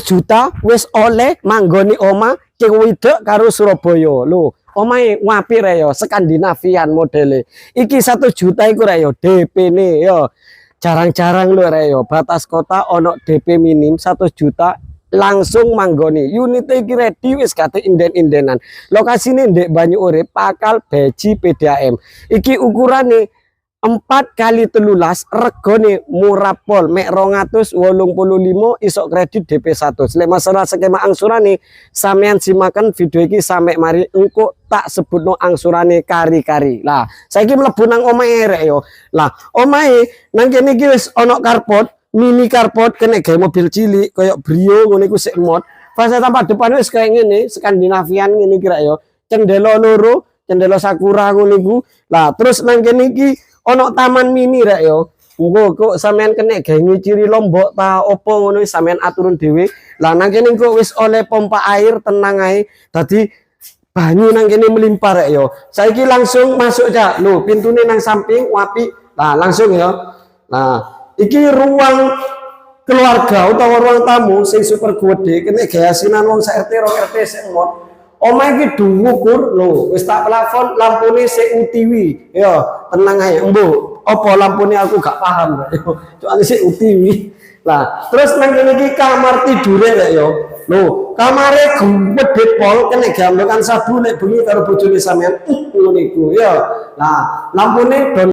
juta wis oleh manggoni oma cing widok karo Surabaya lho. Omahe wapi re yo Skandinavian modele. Iki 1 juta iku re yo DP-ne yo. Jarang-jarang lho re yo batas kota ono DP minim 1 juta langsung manggoni. Unit iki ready wis kate inden-indenan. Lokasine ndek Banyuurip Pakal Beji PDAM. Iki ukurane 4x13 regone murah pol mek 285 isok kredit DP 100. Lek masalah skema angsurane sampean simaken video iki sampe mari engko tak sebutno angsurane kari-kari. Lah, saiki mlebu nang omahe rek yo. Lah, omahe nang kene iki wis ana carport, mini carport kene gawe mobil cilik koyo Brio ngono iku sik mod. Fase tampak depan wis kaya ngene, Skandinavian ngene iki rek yo. Cendela loro, cendela Sakura ngono iku. Lah, terus nang kene iki ono taman mini rek yo. Engko kok sampean kene gawe ngiciri Lombok ta opo ngono sampean aturun dhewe. Lah nang kene kok wis oleh pompa air tenang ae. Dadi banyu nang kene melimpah rek yo. Saiki langsung masuk cak. Lho, pintune nang samping wapi. Lah langsung yo. Nah, iki ruang keluarga utawa ruang tamu sing super gede kene gawe asinan wong sak RT 2 RT sing mod. Omah iki dhuwur lho, wis tak plafon lampune sik UTW. Yo, tenang ae, mbok. Apa lampune aku gak paham rek yo. Soale sik UTW. Lah, terus nang kene iki kamar tidure rek yo. Lho, kamare gede pol kene gambekan sabu nek bengi karo bojone sampean. Ngono iku yo. Lah, lampune